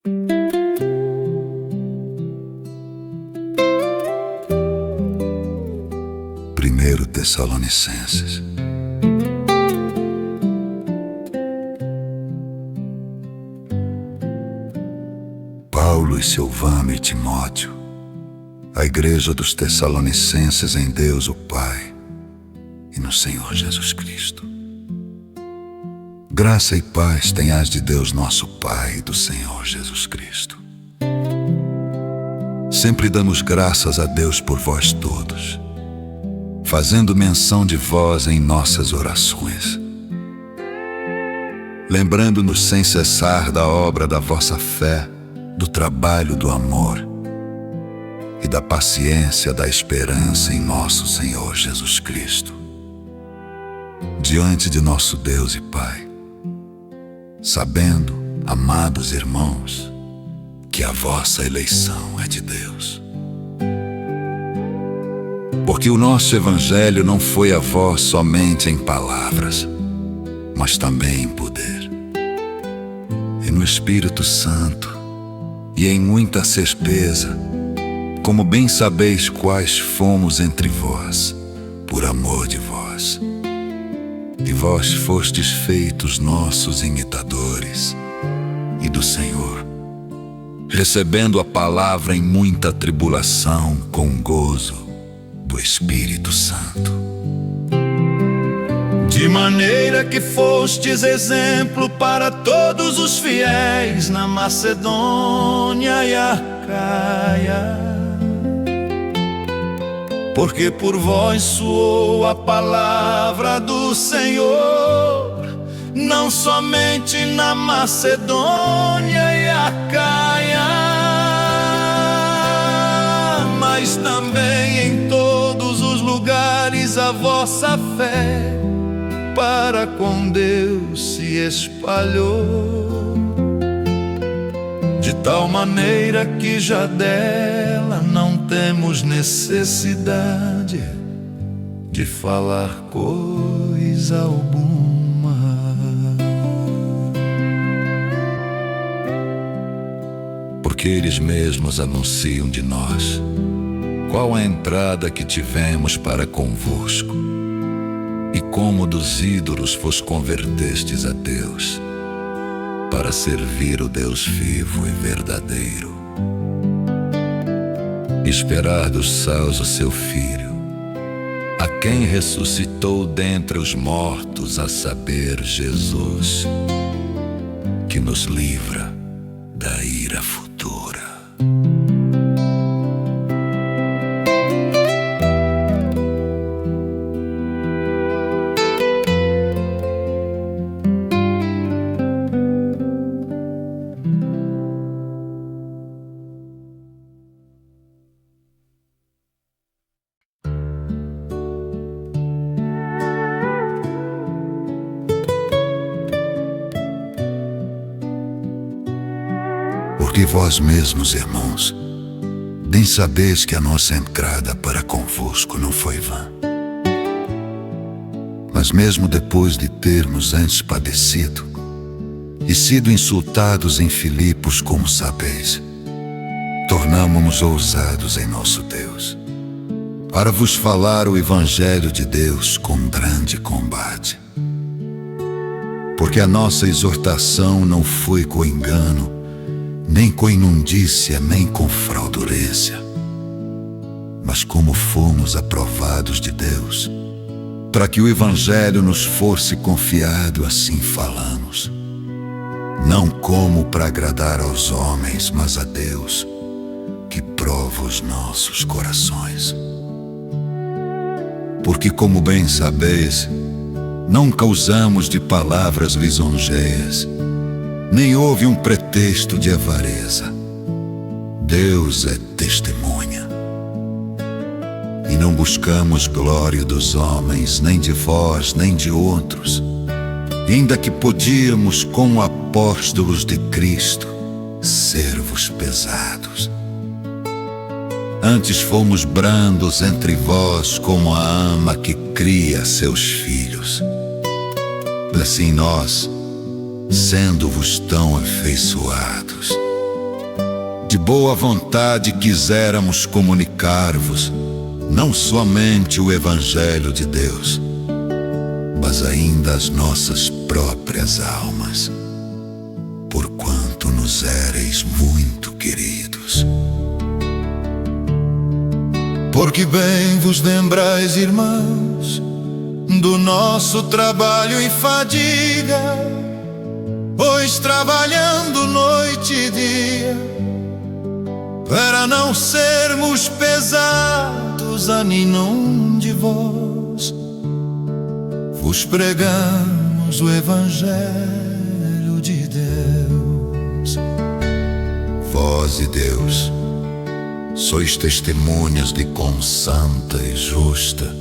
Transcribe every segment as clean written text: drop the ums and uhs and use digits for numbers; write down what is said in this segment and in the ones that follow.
1 Tessalonicenses. Paulo e Silvano e Timóteo, a igreja dos Tessalonicenses em Deus o Pai e no Senhor Jesus Cristo. Graça e paz tenhas de Deus nosso Pai e do Senhor Jesus Cristo. Sempre damos graças a Deus por vós todos, fazendo menção de vós em nossas orações, lembrando-nos sem cessar da obra da vossa fé, do trabalho do amor e da paciência da esperança em nosso Senhor Jesus Cristo, diante de nosso Deus e Pai, sabendo, amados irmãos, que a vossa eleição é de Deus. Porque o nosso Evangelho não foi a vós somente em palavras, mas também em poder, e no Espírito Santo, e em muita certeza, como bem sabeis quais fomos entre vós, por amor de vós. E vós fostes feitos nossos imitadores, e do Senhor, recebendo a palavra em muita tribulação com gozo do Espírito Santo. De maneira que fostes exemplo para todos os fiéis na Macedônia e Acaia, porque por vós soou a palavra do Senhor, não somente na Macedônia e Acaia, mas também em todos os lugares a vossa fé para com Deus se espalhou, de tal maneira que já dela não temos necessidade de falar coisa alguma. Porque eles mesmos anunciam de nós qual a entrada que tivemos para convosco, e como dos ídolos vos convertestes a Deus, para servir o Deus vivo e verdadeiro, e esperar dos céus o seu Filho, a quem ressuscitou dentre os mortos, a saber, Jesus, que nos livra da ira futura. Porque vós mesmos, irmãos, bem sabeis que a nossa entrada para convosco não foi vã. Mas mesmo depois de termos antes padecido e sido insultados em Filipos, como sabeis, tornamo-nos ousados em nosso Deus, para vos falar o Evangelho de Deus com grande combate. Porque a nossa exortação não foi com engano, nem com inundícia, nem com fraudulência, mas como fomos aprovados de Deus, para que o Evangelho nos fosse confiado, assim falamos, não como para agradar aos homens, mas a Deus, que prova os nossos corações. Porque, como bem sabeis, nunca usamos de palavras lisonjeias, nem houve um pretexto de avareza. Deus é testemunha. E não buscamos glória dos homens, nem de vós, nem de outros, ainda que podíamos, como apóstolos de Cristo, ser-vos pesados. Antes fomos brandos entre vós, como a ama que cria seus filhos. Assim nós, sendo-vos tão afeiçoados, De boa vontade quiséramos comunicar-vos não somente o Evangelho de Deus, mas ainda as nossas próprias almas, porquanto nos éreis muito queridos. Porque bem vos lembrais, irmãos, do nosso trabalho e fadiga, pois trabalhando noite e dia, para não sermos pesados a nenhum de vós, vos pregamos o Evangelho de Deus. Vós e Deus sois testemunhas de quão santa e justa,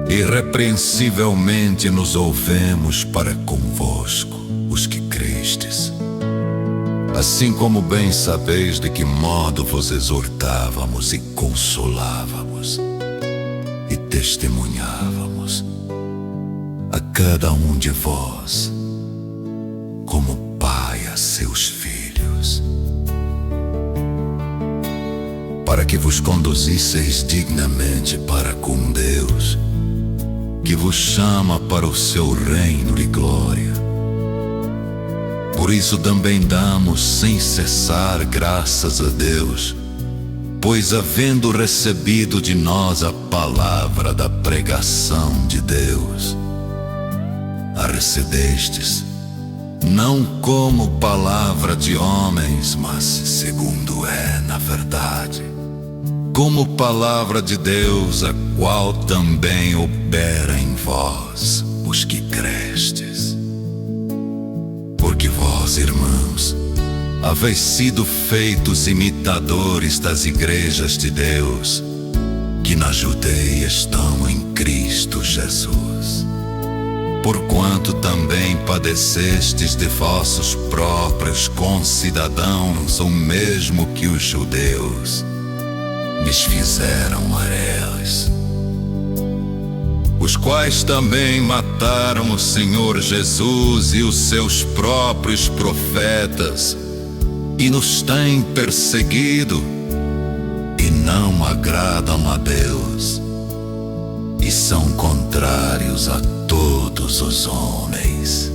irrepreensivelmente nos ouvemos para convosco, os que crestes. Assim como bem sabeis de que modo vos exortávamos e consolávamos e testemunhávamos a cada um de vós, como pai a seus filhos, para que vos conduzisseis dignamente para com Deus, que vos chama para o seu reino de glória. Por isso também damos sem cessar graças a Deus, pois havendo recebido de nós a palavra da pregação de Deus, a recebestes, não como palavra de homens, mas segundo é na verdade, como palavra de Deus, a qual também opera em vós, os que crestes. Porque vós, irmãos, haveis sido feitos imitadores das igrejas de Deus, que na Judeia estão em Cristo Jesus. Porquanto também padecestes de vossos próprios concidadãos o mesmo que os judeus lhes fizeram a eles, os quais também mataram o Senhor Jesus e os seus próprios profetas, e nos têm perseguido, e não agradam a Deus, e são contrários a todos os homens,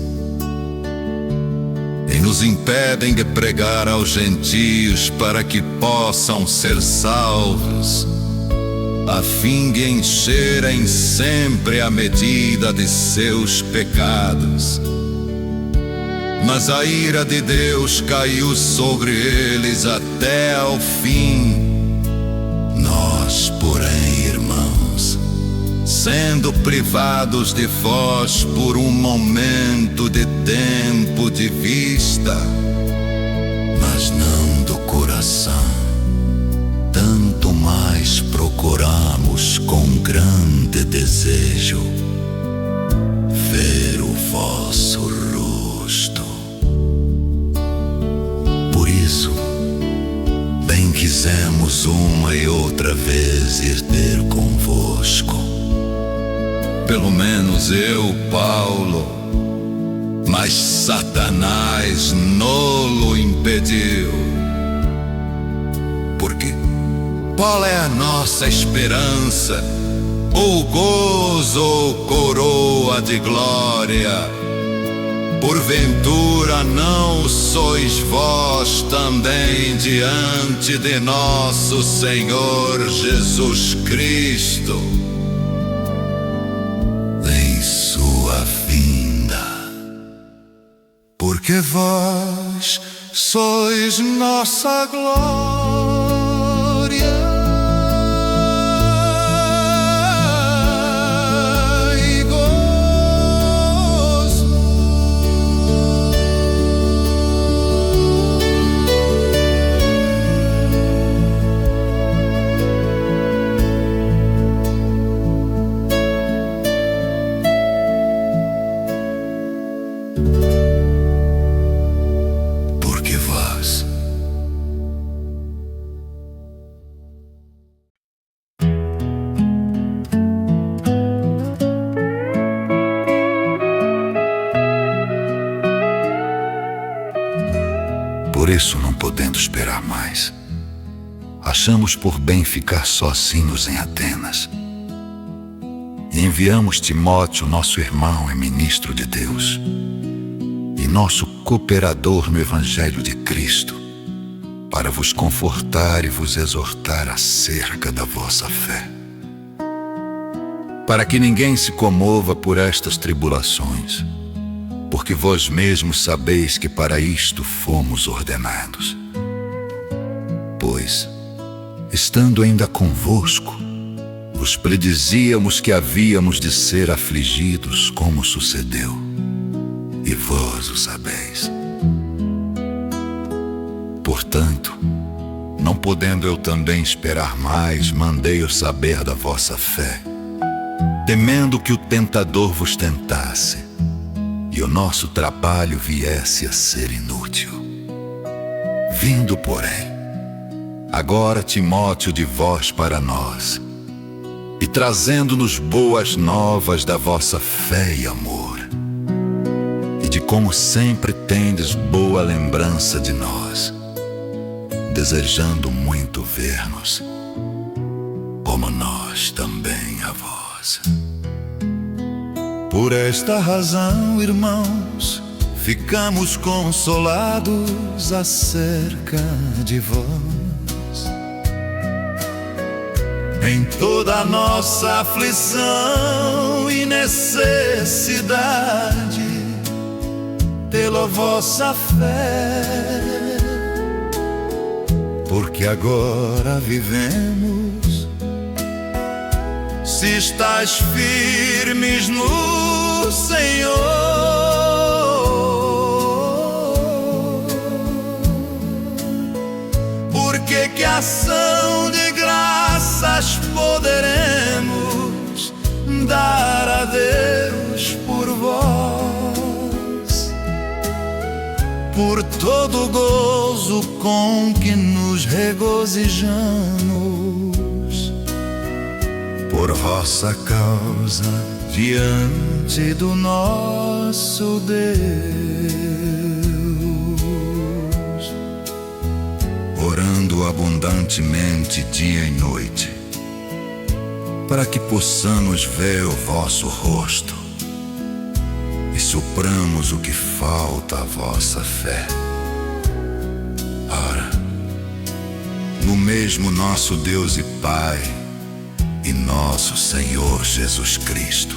e nos impedem de pregar aos gentios para que possam ser salvos, a fim de encherem sempre a medida de seus pecados. Mas a ira de Deus caiu sobre eles até ao fim. Nós, porém, irmãos, sendo privados de vós por um momento de tempo de vista, mas não do coração, tanto mais procuramos com grande desejo ver o vosso rosto. Por isso, bem quisemos uma e outra vez ir ter convosco, pelo menos eu, Paulo, mas Satanás nolo impediu. Porque qual é a nossa esperança, ou gozo ou coroa de glória? Porventura não sois vós também diante de nosso Senhor Jesus Cristo em sua vinda? Porque vós sois nossa glória e gozo. Porque vós isso, não podendo esperar mais, achamos por bem ficar sozinhos em Atenas. E enviamos Timóteo, nosso irmão e ministro de Deus, e nosso cooperador no Evangelho de Cristo, para vos confortar e vos exortar acerca da vossa fé, para que ninguém se comova por estas tribulações, porque vós mesmos sabeis que para isto fomos ordenados. Pois, estando ainda convosco, vos predizíamos que havíamos de ser afligidos, como sucedeu, e vós o sabeis. Portanto, não podendo eu também esperar mais, mandei-o saber da vossa fé, temendo que o tentador vos tentasse, e o nosso trabalho viesse a ser inútil. Vindo, porém, agora Timóteo de vós para nós, e trazendo-nos boas novas da vossa fé e amor, e de como sempre tendes boa lembrança de nós, desejando muito ver-nos, como nós também a vós. Por esta razão, irmãos, ficamos consolados acerca de vós. Em toda a nossa aflição e necessidade, pela vossa fé, porque agora vivemos, se estáis firmes no Senhor. Porque que ação de graças poderemos dar a Deus por vós, por todo o gozo com que nos regozijamos, por vossa causa diante do nosso Deus, orando abundantemente dia e noite, para que possamos ver o vosso rosto e supramos o que falta à vossa fé. Ora, no mesmo nosso Deus e Pai e nosso Senhor Jesus Cristo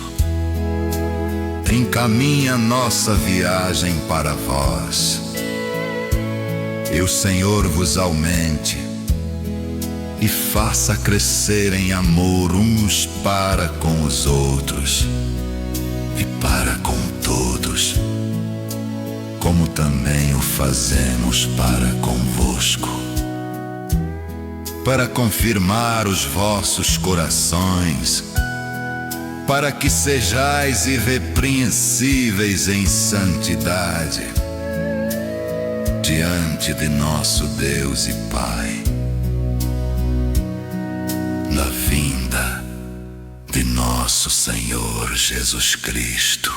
encaminha nossa viagem para vós, e o Senhor vos aumente e faça crescer em amor uns para com os outros e para com todos, como também o fazemos para convosco, para confirmar os vossos corações, para que sejais irrepreensíveis em santidade diante de nosso Deus e Pai, na vinda de nosso Senhor Jesus Cristo,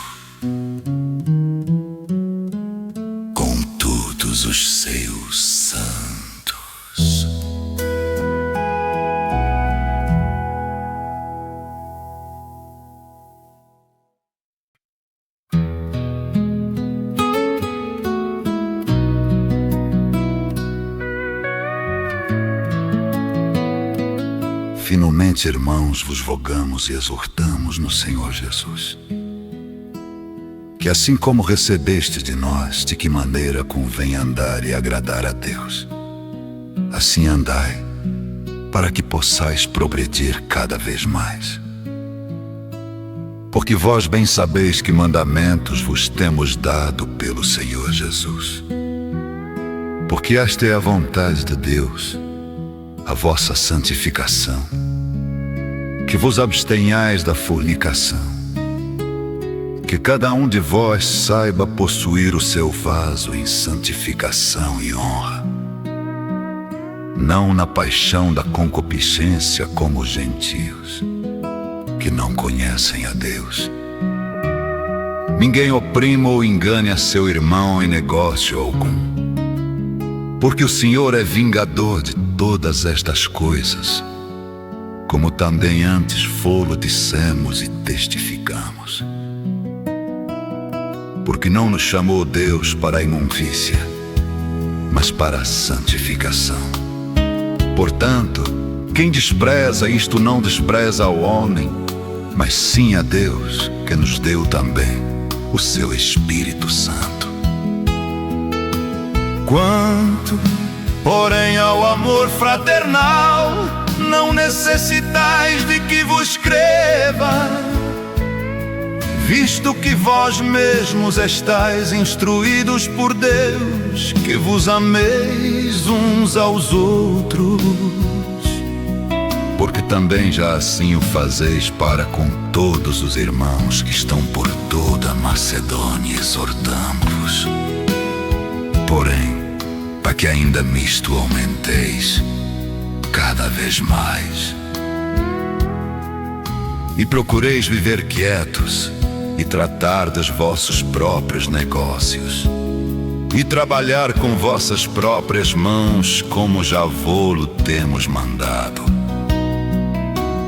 com todos os seus santos. Finalmente, irmãos, vos rogamos e exortamos no Senhor Jesus, que assim como recebeste de nós, de que maneira convém andar e agradar a Deus, assim andai, para que possais progredir cada vez mais. Porque vós bem sabeis que mandamentos vos temos dado pelo Senhor Jesus. Porque esta é a vontade de Deus, a vossa santificação, que vos abstenhais da fornicação, que cada um de vós saiba possuir o seu vaso em santificação e honra, não na paixão da concupiscência como os gentios, que não conhecem a Deus. Ninguém oprima ou engane a seu irmão em negócio algum. Porque o Senhor é vingador de todas estas coisas, como também antes fô-lo dissemos e testificamos. Porque não nos chamou Deus para a imundícia, mas para a santificação. Portanto, quem despreza isto não despreza ao homem, mas sim a Deus, que nos deu também o seu Espírito Santo. Quanto, porém, ao amor fraternal, não necessitais de que vos escreva, visto que vós mesmos estáis instruídos por Deus, que vos ameis uns aos outros. Porque também já assim o fazeis para com todos os irmãos que estão por toda a Macedônia, exortando-vos. Porém, para que ainda nisto aumenteis cada vez mais, e procureis viver quietos, e tratar dos vossos próprios negócios, e trabalhar com vossas próprias mãos, como já vô-lo temos mandado,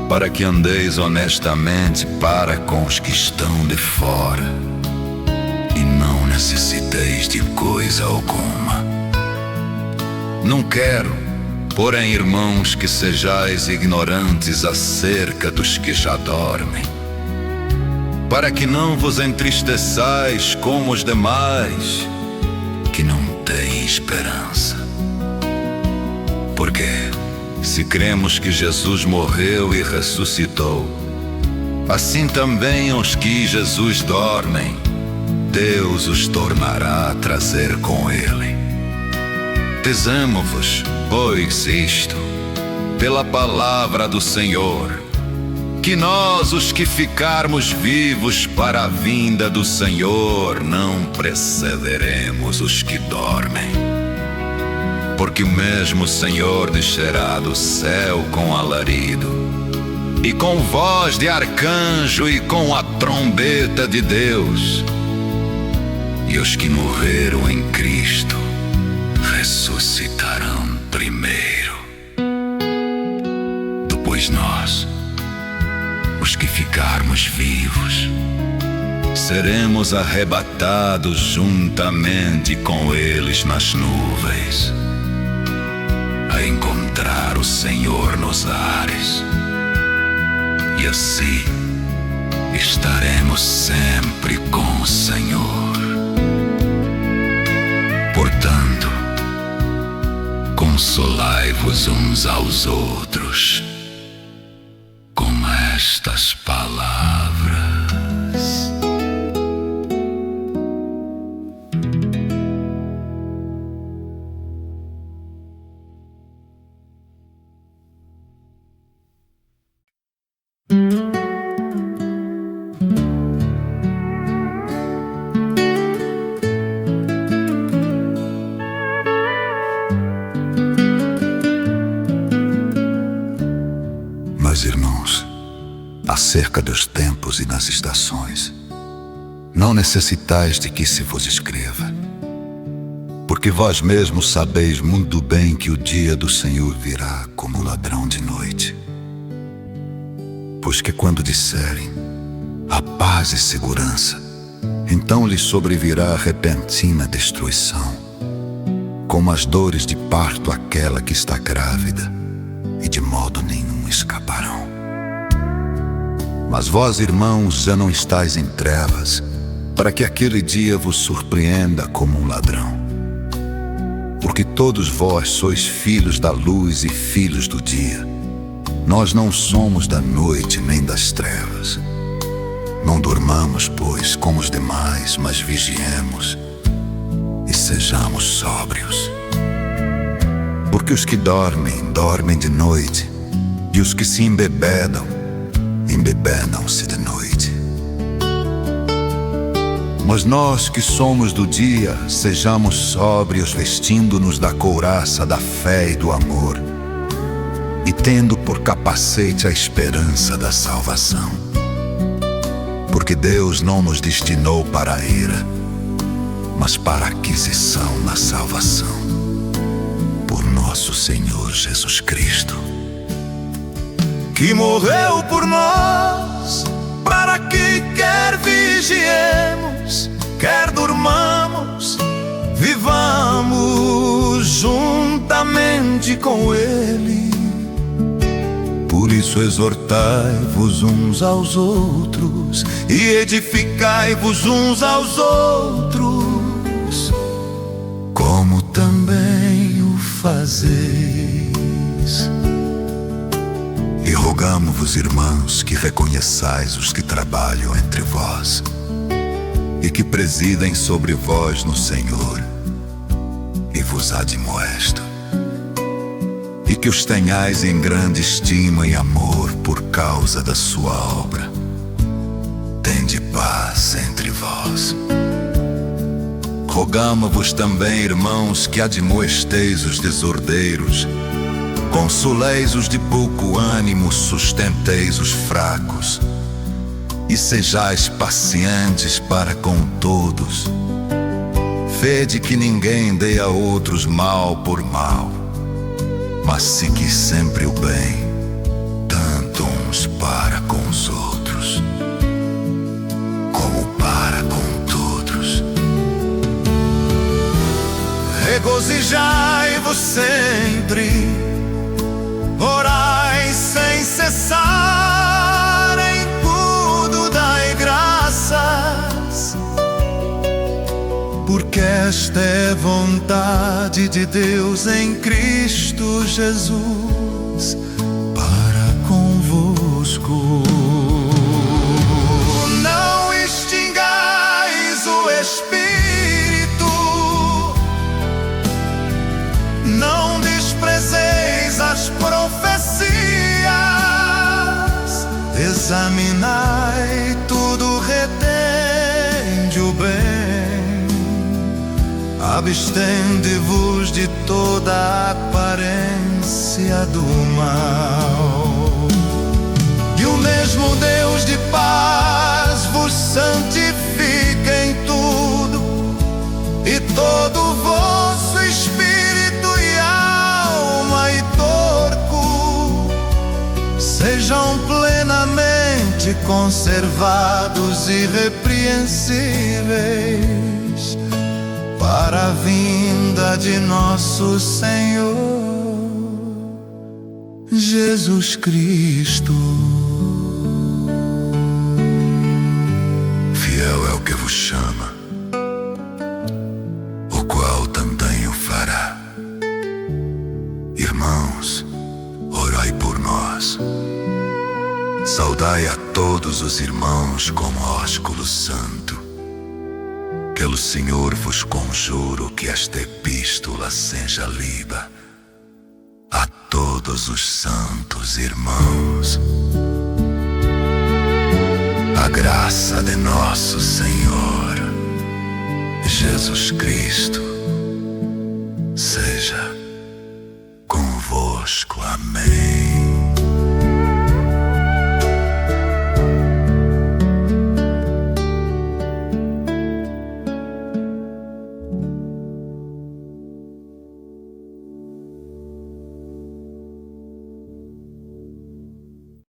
para que andeis honestamente para com os que estão de fora, e não necessiteis de coisa alguma. Não quero, porém, irmãos, que sejais ignorantes acerca dos que já dormem, para que não vos entristeçais como os demais, que não têm esperança. Porque, se cremos que Jesus morreu e ressuscitou, assim também os que Jesus dormem, Deus os tornará a trazer com Ele. Dizemo-vos, pois, isto, pela palavra do Senhor, que nós, os que ficarmos vivos para a vinda do Senhor, não precederemos os que dormem. Porque o mesmo Senhor descerá do céu com alarido, e com voz de arcanjo, e com a trombeta de Deus, e os que morreram em Cristo ressuscitarão primeiro. Depois nós, os que ficarmos vivos, seremos arrebatados juntamente com eles nas nuvens, a encontrar o Senhor nos ares, e assim estaremos sempre com o Senhor. Portanto, consolai-vos uns aos outros com estas palavras. Mas, irmãos, acerca dos tempos e das estações, não necessitais de que se vos escreva, porque vós mesmos sabeis muito bem que o dia do Senhor virá como ladrão de noite. Pois que quando disserem a paz e segurança, então lhes sobrevirá a repentina destruição, como as dores de parto àquela que está grávida, e de modo nenhum escaparão. Mas vós, irmãos, já não estáis em trevas, para que aquele dia vos surpreenda como um ladrão. Porque todos vós sois filhos da luz e filhos do dia. Nós não somos da noite nem das trevas. Não durmamos, pois, como os demais, mas vigiemos e sejamos sóbrios. Porque os que dormem, dormem de noite, e os que se embebedam, embebedam-se de noite. Mas nós que somos do dia, sejamos sóbrios, vestindo-nos da couraça da fé e do amor, e tendo por capacete a esperança da salvação. Porque Deus não nos destinou para a ira, mas para a aquisição na salvação. nosso Senhor Jesus Cristo, que morreu por nós, para que quer vigiemos, quer durmamos, vivamos juntamente com Ele. Por isso exortai-vos uns aos outros e edificai-vos uns aos outros, como também o fazeis. E rogamo-vos, irmãos, que reconheçais os que trabalham entre vós e que presidem sobre vós no Senhor, e vos admoesto, e que os tenhais em grande estima e amor por causa da sua obra. Tende paz entre vós. Rogamo-vos também, irmãos, que admoesteis os desordeiros, consoleis os de pouco ânimo, sustenteis os fracos, e sejais pacientes para com todos. Vede que ninguém dê a outros mal por mal, mas segui sempre o bem, tanto uns para com os outros, como para com todos. Regozijai-vos sempre, orai sem cessar, em tudo dai graças, porque esta é vontade de Deus em Cristo Jesus para convosco. Não extingais o Espírito, não desprezeis as profecias, examinai tudo, retende o bem, abstende-vos de toda a aparência do mal. E o mesmo Deus de paz vos santifique em tudo, e todo o vosso espírito e alma e corpo sejam plenamente conservados e irrepreensíveis para a vinda de nosso Senhor Jesus Cristo. Fiel é o que vos chama, o qual também o fará. Irmãos, orai por nós. Saudai a todos os irmãos com ósculo santo. Pelo Senhor vos conjuro que esta epístola seja lida a todos os santos irmãos. A graça de nosso Senhor Jesus Cristo seja